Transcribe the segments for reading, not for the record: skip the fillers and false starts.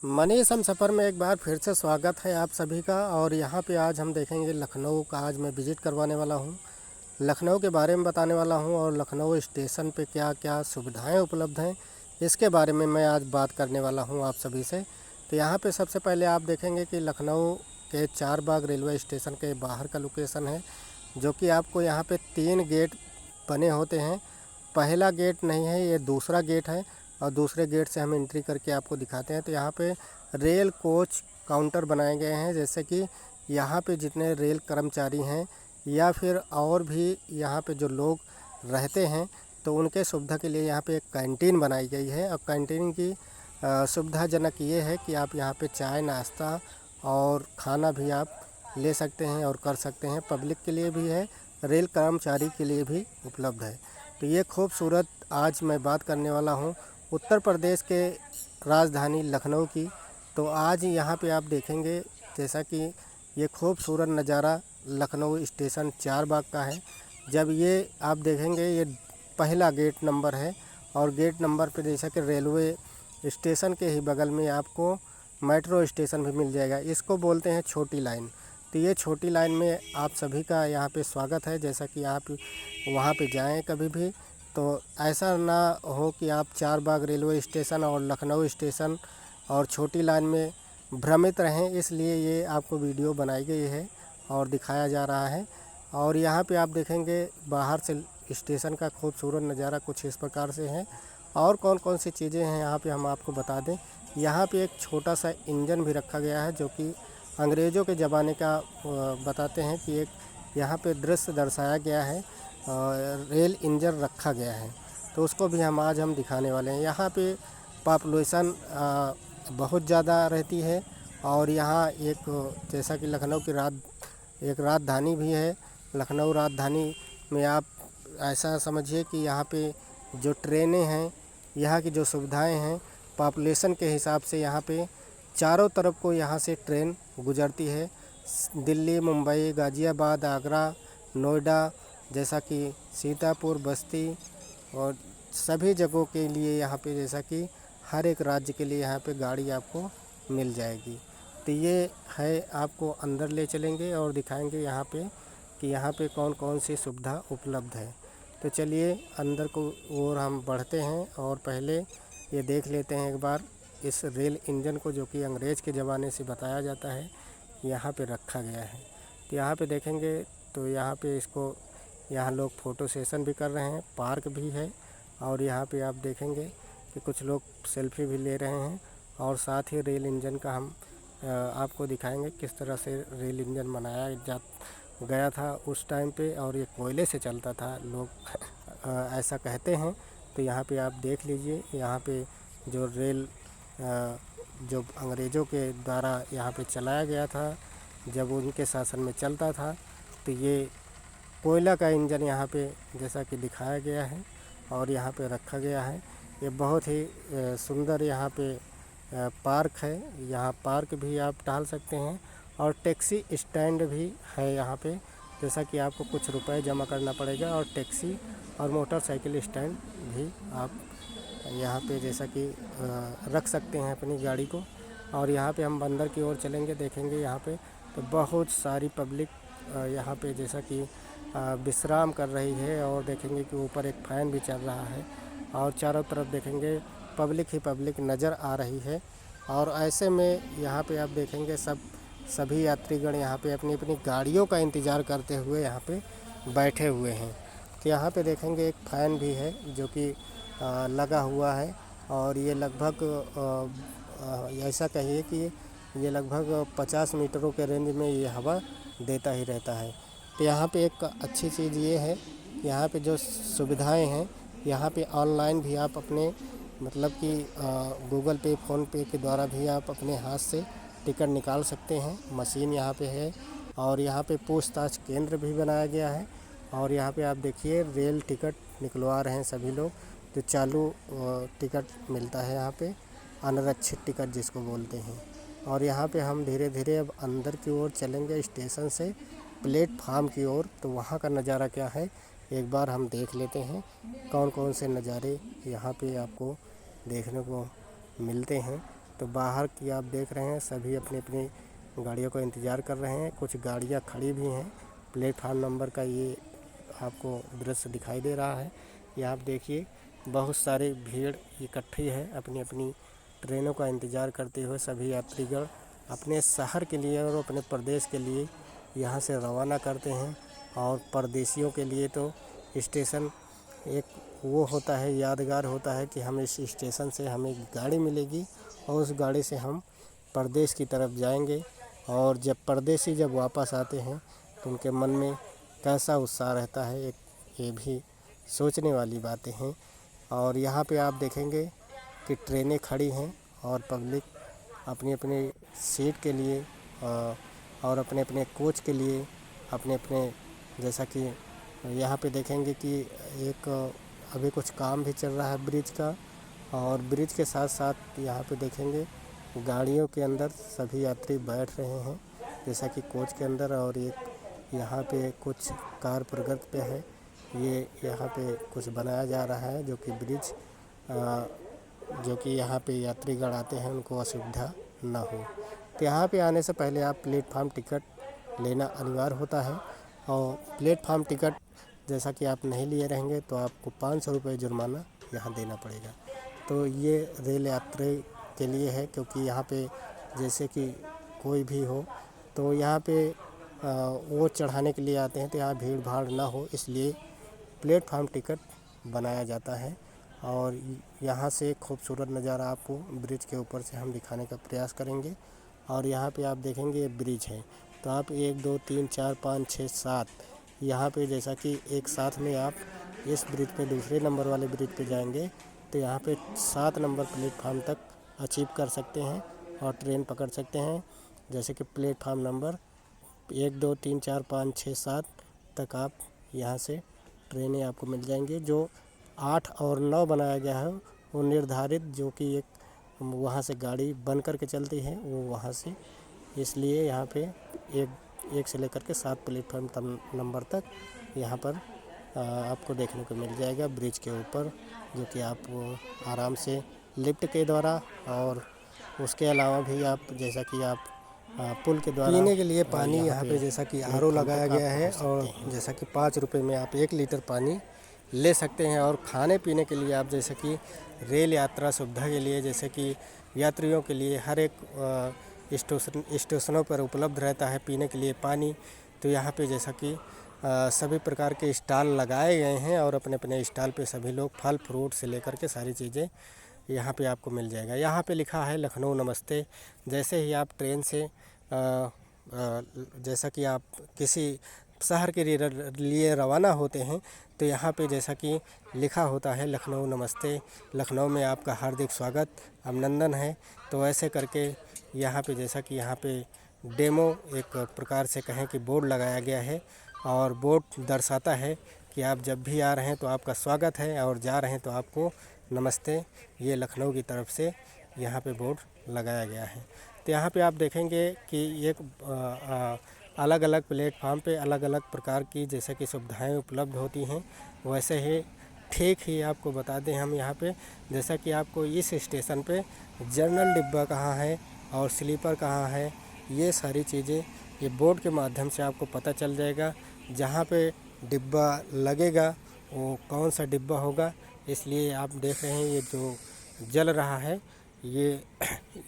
मनीष हम सफ़र में एक बार फिर से स्वागत है आप सभी का। और यहाँ पे आज हम देखेंगे लखनऊ का। आज मैं विज़िट करवाने वाला हूँ, लखनऊ के बारे में बताने वाला हूँ और लखनऊ स्टेशन पे क्या क्या सुविधाएं उपलब्ध हैं इसके बारे में मैं आज बात करने वाला हूँ आप सभी से। तो यहाँ पे सबसे पहले आप देखेंगे कि लखनऊ के चारबाग रेलवे स्टेशन के बाहर का लोकेशन है, जो कि आपको यहाँ पे 3 गेट बने होते हैं। पहला गेट नहीं है, ये दूसरा गेट है और दूसरे गेट से हम एंट्री करके आपको दिखाते हैं। तो यहाँ पे रेल कोच काउंटर बनाए गए हैं, जैसे कि यहाँ पे जितने रेल कर्मचारी हैं या फिर और भी यहाँ पे जो लोग रहते हैं तो उनके सुविधा के लिए यहाँ पे एक कैंटीन बनाई गई है। और कैंटीन की सुविधाजनक ये है कि आप यहाँ पे चाय नाश्ता और खाना भी आप ले सकते हैं और कर सकते हैं। पब्लिक के लिए भी है, रेल कर्मचारी के लिए भी उपलब्ध है। तो ये खूबसूरत आज मैं बात करने वाला हूँ उत्तर प्रदेश के राजधानी लखनऊ की। तो आज यहाँ पे आप देखेंगे जैसा कि ये खूबसूरत नज़ारा लखनऊ स्टेशन चारबाग का है। जब ये आप देखेंगे ये पहला गेट नंबर है और गेट नंबर पे जैसा कि रेलवे स्टेशन के ही बगल में आपको मेट्रो स्टेशन भी मिल जाएगा। इसको बोलते हैं छोटी लाइन। तो ये छोटी लाइन में आप सभी का यहाँ पे स्वागत है। जैसा कि आप वहाँ पे जाएं कभी भी तो ऐसा ना हो कि आप चारबाग रेलवे स्टेशन और लखनऊ स्टेशन और छोटी लाइन में भ्रमित रहें, इसलिए ये आपको वीडियो बनाई गई है और दिखाया जा रहा है। और यहाँ पे आप देखेंगे बाहर से स्टेशन का खूबसूरत नज़ारा कुछ इस प्रकार से है। और कौन कौन सी चीज़ें हैं यहाँ पे हम आपको बता दें। यहाँ पे एक छोटा सा इंजन भी रखा गया है, जो कि अंग्रेज़ों के ज़माने का बताते हैं कि एक यहाँ पे दृश्य दर्शाया गया है, रेल इंजन रखा गया है। तो उसको भी आज हम दिखाने वाले हैं। यहाँ पे पॉपुलेशन बहुत ज़्यादा रहती है और यहाँ एक जैसा कि लखनऊ की एक राजधानी भी है। लखनऊ राजधानी में आप ऐसा समझिए कि यहाँ पे जो ट्रेनें हैं, यहाँ की जो सुविधाएं हैं, पॉपुलेशन के हिसाब से यहाँ पे चारों तरफ को यहाँ से ट्रेन गुजरती है। दिल्ली, मुंबई, गाज़ियाबाद, आगरा, नोएडा, जैसा कि सीतापुर, बस्ती और सभी जगहों के लिए यहाँ पे जैसा कि हर एक राज्य के लिए यहाँ पे गाड़ी आपको मिल जाएगी। तो ये है, आपको अंदर ले चलेंगे और दिखाएंगे यहाँ पे कि यहाँ पे कौन कौन सी सुविधा उपलब्ध है। तो चलिए अंदर को और हम बढ़ते हैं और पहले ये देख लेते हैं एक बार इस रेल इंजन को, जो कि अंग्रेज़ के ज़माने से बताया जाता है यहाँ पे रखा गया है। तो यहाँ पे देखेंगे तो यहाँ पे यहाँ लोग फ़ोटो सेशन भी कर रहे हैं, पार्क भी है। और यहाँ पे आप देखेंगे कि कुछ लोग सेल्फी भी ले रहे हैं। और साथ ही रेल इंजन का हम आपको दिखाएंगे किस तरह से रेल इंजन बनाया गया था उस टाइम पे, और ये कोयले से चलता था, लोग ऐसा कहते हैं। तो यहाँ पे आप देख लीजिए, यहाँ पे जो रेल जो अंग्रेज़ों के द्वारा यहाँ पे चलाया गया था, जब उनके शासन में चलता था, तो ये कोयला का इंजन यहाँ पे जैसा कि दिखाया गया है और यहाँ पे रखा गया है। ये बहुत ही सुंदर यहाँ पे पार्क है। यहाँ पार्क भी आप टहल सकते हैं और टैक्सी स्टैंड भी है यहाँ पे, जैसा कि आपको कुछ रुपए जमा करना पड़ेगा। और टैक्सी और मोटरसाइकिल स्टैंड भी आप यहाँ पे जैसा कि रख सकते हैं अपनी गाड़ी को। और यहाँ पे हम अंदर की ओर चलेंगे, देखेंगे यहाँ पे तो बहुत सारी पब्लिक यहाँ पे जैसा कि विश्राम कर रही है। और देखेंगे कि ऊपर एक फ़ैन भी चल रहा है और चारों तरफ देखेंगे पब्लिक ही पब्लिक नज़र आ रही है। और ऐसे में यहाँ पे आप देखेंगे सभी यात्रीगण यहाँ पे अपनी अपनी गाड़ियों का इंतज़ार करते हुए यहाँ पे बैठे हुए हैं। तो यहाँ पे देखेंगे एक फ़ैन भी है जो कि लगा हुआ है और ये लगभग ऐसा कहिए कि ये लगभग 50 मीटरों के रेंज में ये हवा देता ही रहता है। तो यहाँ पे एक अच्छी चीज़ ये है, यहाँ पे जो सुविधाएं हैं, यहाँ पे ऑनलाइन भी आप अपने मतलब कि गूगल पे, फ़ोन पे के द्वारा भी आप अपने हाथ से टिकट निकाल सकते हैं। मशीन यहाँ पे है और यहाँ पे पूछताछ केंद्र भी बनाया गया है। और यहाँ पे आप देखिए रेल टिकट निकलवा रहे हैं सभी लोग। तो चालू टिकट मिलता है यहाँ पे, अनारक्षित टिकट जिसको बोलते हैं। और यहाँ पे हम धीरे धीरे अब अंदर की ओर चलेंगे स्टेशन से प्लेटफार्म की ओर। तो वहाँ का नज़ारा क्या है एक बार हम देख लेते हैं, कौन कौन से नज़ारे यहाँ पे आपको देखने को मिलते हैं। तो बाहर की आप देख रहे हैं सभी अपनी अपनी गाड़ियों का इंतज़ार कर रहे हैं। कुछ गाड़ियां खड़ी भी हैं। प्लेटफार्म नंबर का ये आपको दृश्य दिखाई दे रहा है। ये आप देखिए बहुत सारी भीड़ इकट्ठी है अपनी अपनी ट्रेनों का इंतज़ार करते हुए। सभी यात्रीगण अपने शहर के लिए और अपने प्रदेश के लिए यहाँ से रवाना करते हैं। और परदेशियों के लिए तो स्टेशन एक वो होता है, यादगार होता है कि हम इस स्टेशन से हमें गाड़ी मिलेगी और उस गाड़ी से हम प्रदेश की तरफ जाएंगे। और जब परदेसी जब वापस आते हैं तो उनके मन में कैसा उत्साह रहता है, एक ये भी सोचने वाली बातें हैं। और यहाँ पे आप देखेंगे कि ट्रेनें खड़ी हैं और पब्लिक अपनी अपनी सीट के लिए और अपने अपने कोच के लिए अपने अपने, जैसा कि यहाँ पे देखेंगे कि एक अभी कुछ काम भी चल रहा है ब्रिज का। और ब्रिज के साथ साथ यहाँ पे देखेंगे गाड़ियों के अंदर सभी यात्री बैठ रहे हैं, जैसा कि कोच के अंदर। और एक यहाँ पे कुछ कार प्रगति पे है, ये यहाँ पे कुछ बनाया जा रहा है जो कि ब्रिज जो कि यहाँ पे यात्रीगण आते हैं उनको असुविधा ना हो। तो यहाँ पे आने से पहले आप प्लेटफार्म टिकट लेना अनिवार्य होता है। और प्लेटफार्म टिकट जैसा कि आप नहीं लिए रहेंगे तो आपको 500 रुपये जुर्माना यहाँ देना पड़ेगा। तो ये रेल यात्री के लिए है, क्योंकि यहाँ पे जैसे कि कोई भी हो तो यहाँ पे वो चढ़ाने के लिए आते हैं, तो यहाँ भीड़ भाड़ ना हो इसलिए प्लेटफार्म टिकट बनाया जाता है। और यहाँ से खूबसूरत नज़ारा आपको ब्रिज के ऊपर से हम दिखाने का प्रयास करेंगे। और यहाँ पे आप देखेंगे ये ब्रिज है, तो आप 1 2 3 4 5 6 7 यहाँ पे जैसा कि एक साथ में आप इस ब्रिज पे दूसरे नंबर वाले ब्रिज पे जाएंगे तो यहाँ पे 7 नंबर प्लेटफार्म तक अचीव कर सकते हैं और ट्रेन पकड़ सकते हैं। जैसे कि प्लेटफार्म नंबर 1 2 3 4 5 6 7 तक आप यहाँ से ट्रेनें आपको मिल जाएंगी। जो 8 और 9 बनाया गया है वो निर्धारित, जो कि एक वहाँ से गाड़ी बन कर के चलती है वो वहाँ से, इसलिए यहाँ पे एक से लेकर के 7 प्लेटफार्म नंबर तक यहाँ पर आपको देखने को मिल जाएगा ब्रिज के ऊपर, जो कि आप आराम से लिफ्ट के द्वारा और उसके अलावा भी आप जैसा कि आप पुल के द्वारा पीने के लिए पानी यहाँ पे जैसा कि आरओ लगाया गया है। और जैसा कि 5 रुपये में आप 1 लीटर पानी ले सकते हैं। और खाने पीने के लिए आप जैसे कि रेल यात्रा सुविधा के लिए जैसे कि यात्रियों के लिए हर एक स्टेशनों पर उपलब्ध रहता है पीने के लिए पानी। तो यहाँ पे जैसा कि सभी प्रकार के स्टॉल लगाए गए हैं और अपने अपने स्टॉल पे सभी लोग फल फ्रूट से लेकर के सारी चीज़ें यहाँ पे आपको मिल जाएगा। यहाँ पे लिखा है लखनऊ नमस्ते। जैसे ही आप ट्रेन से जैसा कि आप किसी शहर के लिए रवाना होते हैं तो यहाँ पे जैसा कि लिखा होता है लखनऊ नमस्ते, लखनऊ में आपका हार्दिक स्वागत अभिनंदन है। तो ऐसे करके यहाँ पे जैसा कि यहाँ पे डेमो एक प्रकार से कहें कि बोर्ड लगाया गया है और बोर्ड दर्शाता है कि आप जब भी आ रहे हैं तो आपका स्वागत है और जा रहे हैं तो आपको नमस्ते। ये लखनऊ की तरफ से यहाँ पे बोर्ड लगाया गया है। तो यहाँ पे आप देखेंगे कि एक अलग अलग प्लेटफार्म पे अलग अलग प्रकार की जैसे कि सुविधाएं उपलब्ध होती हैं। वैसे ही ठीक ही आपको बता दें हम यहाँ पे जैसा कि आपको इस स्टेशन पे जनरल डिब्बा कहाँ है और स्लीपर कहाँ है, ये सारी चीज़ें ये बोर्ड के माध्यम से आपको पता चल जाएगा। जहाँ पे डिब्बा लगेगा वो कौन सा डिब्बा होगा, इसलिए आप देख रहे हैं ये जो जल रहा है ये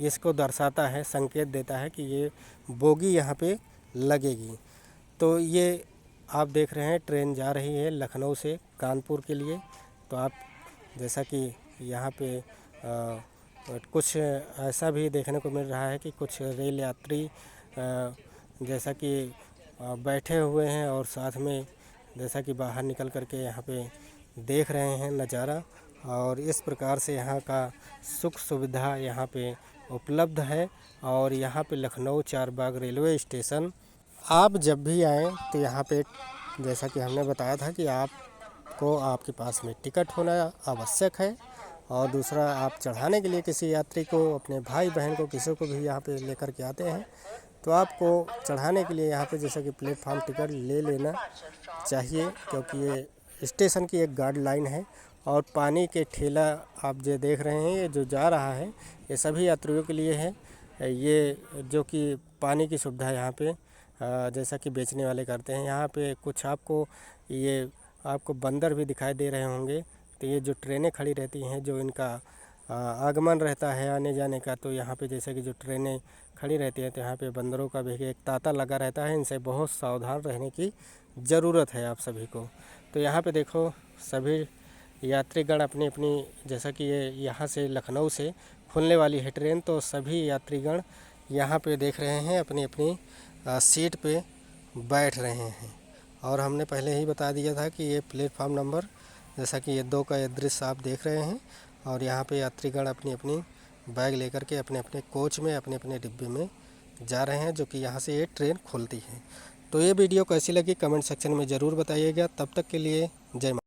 इसको दर्शाता है, संकेत देता है कि ये बोगी यहाँ पे लगेगी। तो ये आप देख रहे हैं ट्रेन जा रही है लखनऊ से कानपुर के लिए। तो आप जैसा कि यहाँ पे कुछ ऐसा भी देखने को मिल रहा है कि कुछ रेल यात्री जैसा कि बैठे हुए हैं और साथ में जैसा कि बाहर निकल कर के यहाँ पे देख रहे हैं नज़ारा। और इस प्रकार से यहाँ का सुख सुविधा यहाँ पे उपलब्ध है। और यहाँ पे लखनऊ चारबाग रेलवे स्टेशन आप जब भी आएँ तो यहाँ पे जैसा कि हमने बताया था कि आपको आपके पास में टिकट होना आवश्यक है। और दूसरा आप चढ़ाने के लिए किसी यात्री को, अपने भाई बहन को, किसी को भी यहाँ पे लेकर के आते हैं तो आपको चढ़ाने के लिए यहाँ पे जैसा कि प्लेटफार्म टिकट ले लेना चाहिए, क्योंकि ये स्टेशन की एक गाइडलाइन है और पानी के ठेला आप जो देख रहे हैं, ये जो जा रहा है ये सभी यात्रियों के लिए है। ये जो कि पानी की सुविधा यहाँ पे जैसा कि बेचने वाले करते हैं। यहाँ पे कुछ आपको बंदर भी दिखाई दे रहे होंगे। तो ये जो ट्रेनें खड़ी रहती हैं, जो इनका आगमन रहता है आने जाने का, तो यहाँ पे जैसे कि जो ट्रेनें खड़ी रहती हैं तो यहाँ पे बंदरों का भी एक तांता लगा रहता है। इनसे बहुत सावधान रहने की ज़रूरत है आप सभी को। तो यहाँ पे देखो सभी यात्रीगण अपनी अपनी, जैसा कि ये यहाँ से लखनऊ से खुलने वाली है ट्रेन, तो सभी यात्रीगण यहाँ पे देख रहे हैं अपनी अपनी सीट पे बैठ रहे हैं। और हमने पहले ही बता दिया था कि ये प्लेटफार्म नंबर, जैसा कि ये 2 का ये दृश्य आप देख रहे हैं। और यहाँ पे यात्रीगण अपनी अपनी बैग लेकर के अपने अपने कोच में, अपने अपने डिब्बे में जा रहे हैं, जो कि यहाँ से ये ट्रेन खुलती है। तो ये वीडियो कैसी लगी कमेंट सेक्शन में ज़रूर बताइएगा। तब तक के लिए जय माता।